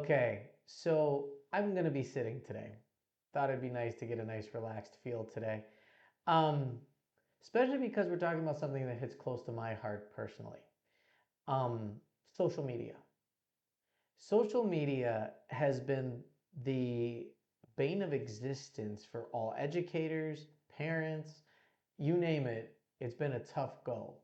Okay, so I'm gonna be sitting today. Thought it'd be nice to get a nice relaxed feel today. Um, Especially because we're talking about something that hits close to my heart personally. Social media. Social media has been the bane of existence for all educators, parents, you name it. It's been a tough go.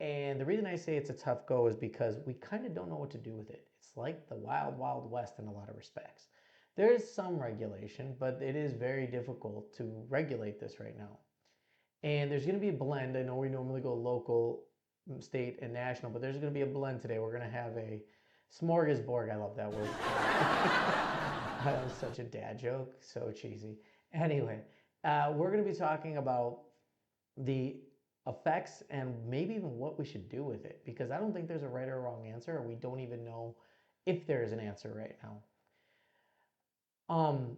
And the reason I say it's a tough go is because we kind of don't know what to do with it. It's like the wild, wild west in a lot of respects. There is some regulation, but it is very difficult to regulate this right now. And there's going to be a blend. I know we normally go local, state, and national, but there's going to be a blend today. We're going to have a smorgasbord. I love that word. That was such a dad joke. So cheesy. Anyway, we're going to be talking about the effects and maybe even what we should do with it because I don't think there's a right or wrong answer, or we don't even know if there is an answer right now. Um,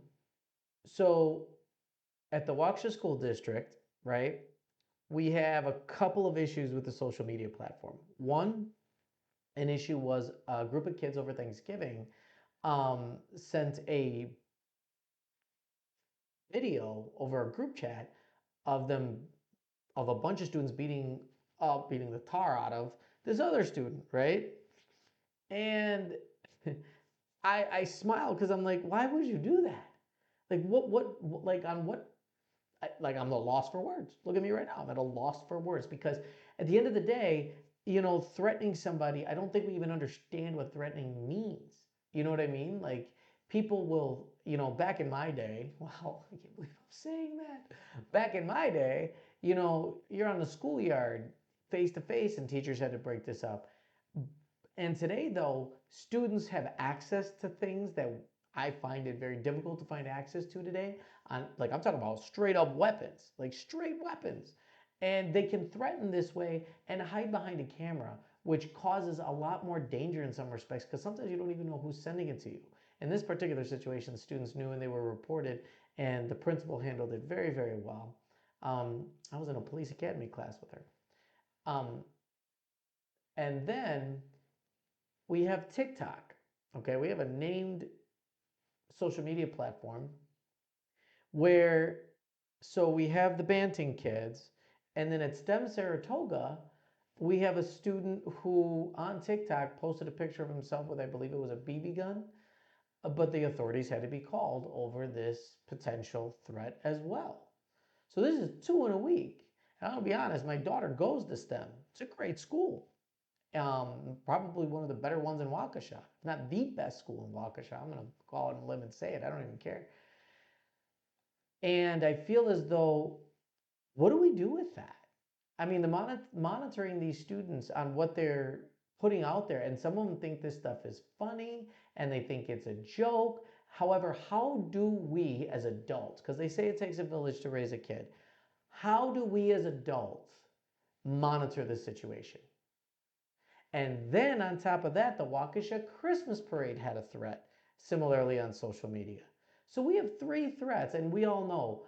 so at the Waukesha School District, right, we have a couple of issues with the social media platform. One, an issue was a group of kids over Thanksgiving sent a video over a group chat of them of a bunch of students beating the tar out of this other student, right? And I smiled because I'm like, why would you do that? Like like on what, like I'm at a loss for words. Look at me right now. I'm at a loss for words because at the end of the day, threatening somebody, I don't think we even understand what threatening means. You know what I mean? Like people will, back in my day, wow, I can't believe I'm saying that. Back in my day, you're on the schoolyard face to face and teachers had to break this up. And today, though, students have access to things that I find it very difficult to find access to today. Like I'm talking about straight up weapons, like straight weapons. And they can threaten this way and hide behind a camera, which causes a lot more danger in some respects because sometimes you don't even know who's sending it to you. In this particular situation, students knew and they were reported, and the principal handled it very, very well. I was in a police academy class with her. Um, and then we have TikTok. Okay, we have a named social media platform where, so we have the Banting kids, and then at STEM Saratoga, we have a student who on TikTok posted a picture of himself with, I believe it was a BB gun, but the authorities had to be called over this potential threat as well. So this is two in a week. And I'll be honest, my daughter goes to STEM. It's a great school. Probably one of the better ones in Waukesha, if not the best school in Waukesha. I'm going to go out on a limb and say it. I don't even care. And I feel as though, what do we do with that? I mean, monitoring these students on what they're putting out there, and some of them think this stuff is funny and they think it's a joke. However, how do we as adults, because they say it takes a village to raise a kid, how do we as adults monitor the situation? And then on top of that, the Waukesha Christmas Parade had a threat, similarly on social media. So we have three threats, and we all know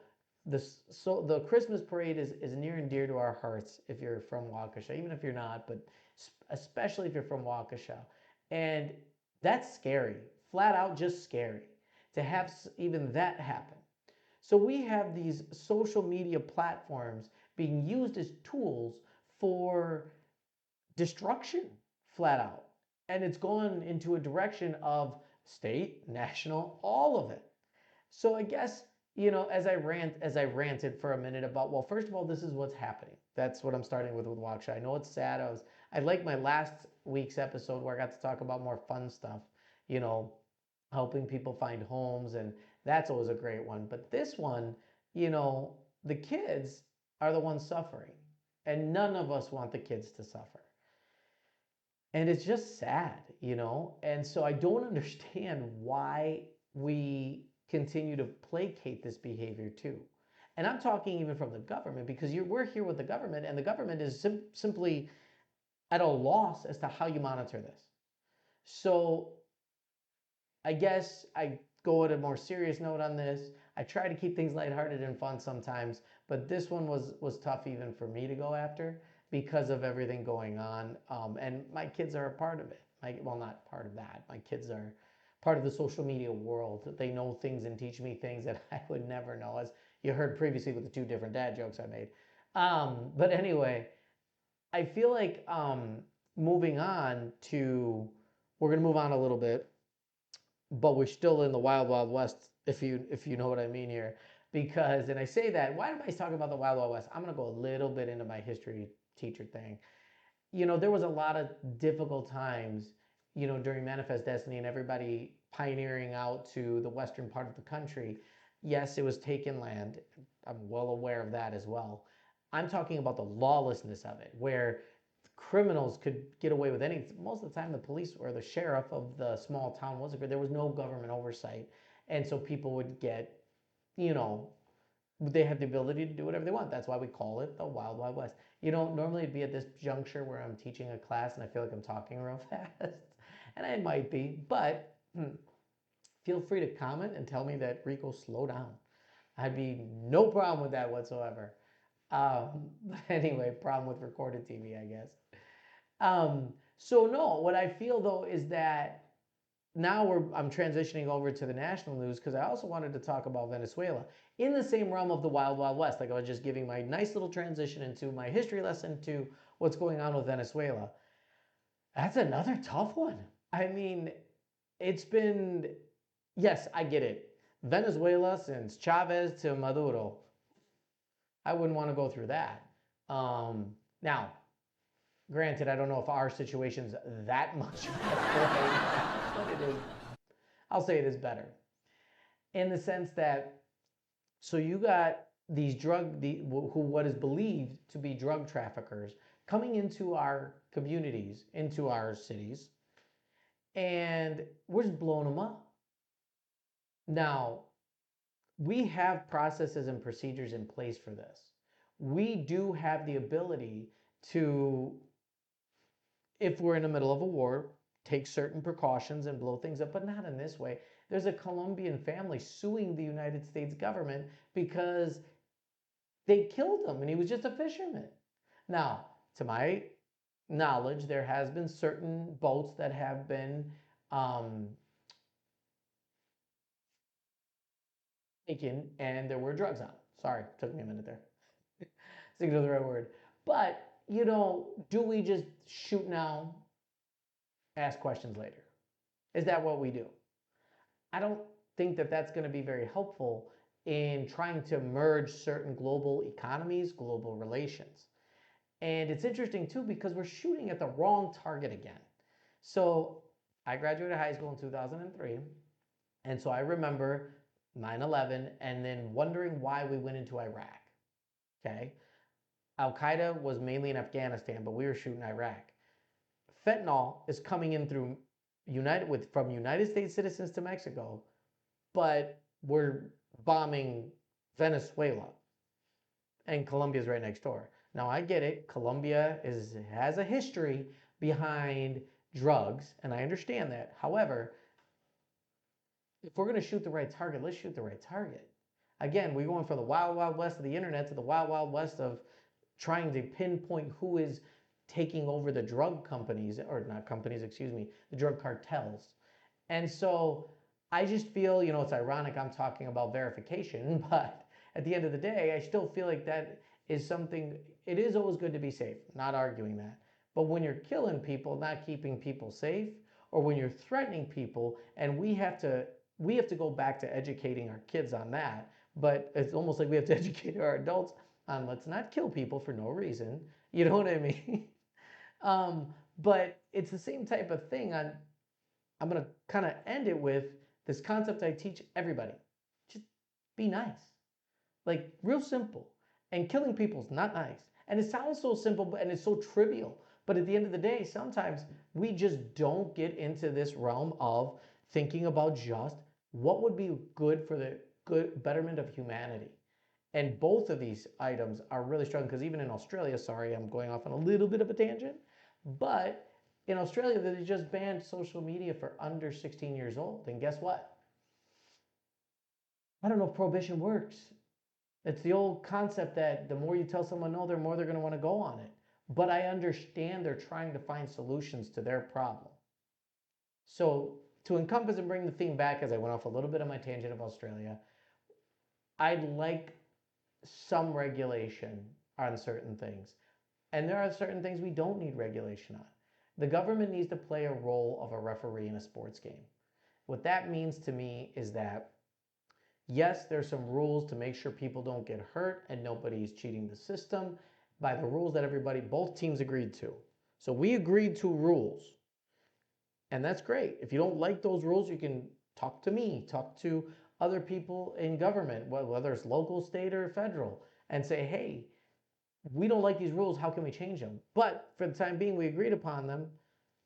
this. So the Christmas Parade is near and dear to our hearts if you're from Waukesha, even if you're not, but especially if you're from Waukesha. And that's scary, flat out just scary to have even that happen. So we have these social media platforms being used as tools for destruction, flat out. And it's gone into a direction of state, national, all of it. So I guess, as I ranted for a minute about, well, first of all, this is what's happening. That's what I'm starting with Waukesha. I know it's sad. I like my last week's episode where I got to talk about more fun stuff, you know, helping people find homes, and that's always a great one. But this one, the kids are the ones suffering, and none of us want the kids to suffer. And it's just sad. And so I don't understand why we continue to placate this behavior too. And I'm talking even from the government because we're here with the government, and the government is simply at a loss as to how you monitor this. So I guess I go at a more serious note on this. I try to keep things lighthearted and fun sometimes, but this one was tough even for me to go after because of everything going on. And my kids are a part of it. Well, not part of that. My kids are part of the social media world. They know things and teach me things that I would never know, as you heard previously with the two different dad jokes I made. But anyway, I feel like moving on to, we're gonna move on a little bit, but we're still in the wild wild west, if you know what I mean here. Because, and I say that, why am I talking about the wild wild west? I'm gonna go a little bit into my history teacher thing. There was a lot of difficult times, during Manifest Destiny and everybody pioneering out to the western part of the country. Yes, it was taken land. I'm well aware of that as well. I'm talking about the lawlessness of it, where criminals could get away with anything. Most of the time, the police or the sheriff of the small town wasn't good. There was no government oversight. And so people would get, you know, they have the ability to do whatever they want. That's why we call it the Wild Wild West. Normally it'd be at this juncture where I'm teaching a class and I feel like I'm talking real fast. And I might be, but feel free to comment and tell me that, Rico, slow down. I'd be no problem with that whatsoever. But anyway, problem with recorded TV, I guess. So no, what I feel though is that now I'm transitioning over to the national news because I also wanted to talk about Venezuela in the same realm of the Wild Wild West. Like I was just giving my nice little transition into my history lesson to what's going on with Venezuela. That's another tough one. I mean, it's been, yes, I get it. Venezuela since Chavez to Maduro. I wouldn't want to go through that. Now, granted, I don't know if our situation's that much better, but it is. I'll say it is better in the sense that, so you got these what is believed to be drug traffickers coming into our communities, into our cities, and we're just blowing them up. Now, we have processes and procedures in place for this. We do have the ability to, if we're in the middle of a war, take certain precautions and blow things up, but not in this way. There's a Colombian family suing the United States government because they killed him and he was just a fisherman. Now, to my knowledge, there has been certain boats that have been um, taken and there were drugs on. Sorry, took me a minute there. Think of the right word. But, do we just shoot now, ask questions later? Is that what we do? I don't think that that's going to be very helpful in trying to merge certain global economies, global relations. And it's interesting too because we're shooting at the wrong target again. So I graduated high school in 2003. And so I remember 9/11 and then wondering why we went into Iraq. Okay. Al Qaeda was mainly in Afghanistan, but we were shooting Iraq. Fentanyl is coming in through from United States citizens to Mexico, but we're bombing Venezuela and Colombia's right next door. Now I get it. Colombia has a history behind drugs, and I understand that. However, if we're going to shoot the right target, let's shoot the right target. Again, we're going from the wild, wild west of the internet to the wild, wild west of trying to pinpoint who is taking over the drug companies, or not companies, excuse me, the drug cartels. And so I just feel, it's ironic I'm talking about verification, but at the end of the day, I still feel like that is something, it is always good to be safe, not arguing that. But when you're killing people, not keeping people safe, or when you're threatening people, and we have to go back to educating our kids on that, but it's almost like we have to educate our adults on let's not kill people for no reason. You know what I mean? But it's the same type of thing I'm going to kind of end it with this concept I teach everybody. Just be nice. Like, real simple. And killing people is not nice. And it sounds so simple and it's so trivial. But at the end of the day, sometimes we just don't get into this realm of thinking about just what would be good for the good betterment of humanity. And both of these items are really strong because even in Australia, sorry, I'm going off on a little bit of a tangent, but in Australia, they just banned social media for under 16 years old. And guess what? I don't know if prohibition works. It's the old concept that the more you tell someone no, the more they're going to want to go on it. But I understand they're trying to find solutions to their problem. So to encompass and bring the theme back, as I went off a little bit on my tangent of Australia, I'd like some regulation on certain things. And there are certain things we don't need regulation on. The government needs to play a role of a referee in a sports game. What that means to me is that, yes, there's some rules to make sure people don't get hurt and nobody's cheating the system by the rules that both teams agreed to. So we agreed to rules. And that's great. If you don't like those rules, you can talk to me, talk to other people in government, whether it's local, state, or federal, and say, hey, we don't like these rules. How can we change them? But for the time being, we agreed upon them.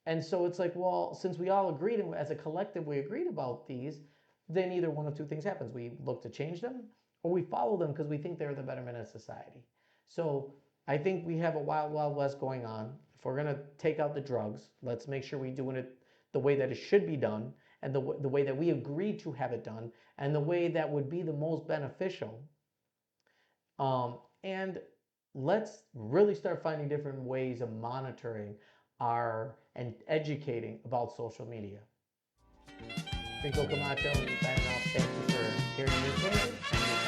And so it's like, well, since we all agreed, and as a collective, we agreed about these, then either one of two things happens. We look to change them, or we follow them because we think they're the betterment of society. So I think we have a wild, wild west going on. If we're going to take out the drugs, let's make sure we're doing it the way that it should be done, and the way that we agreed to have it done, and the way that would be the most beneficial. And let's really start finding different ways of monitoring and educating about social media. Rico Camacho, signing off. Thank you for hearing me.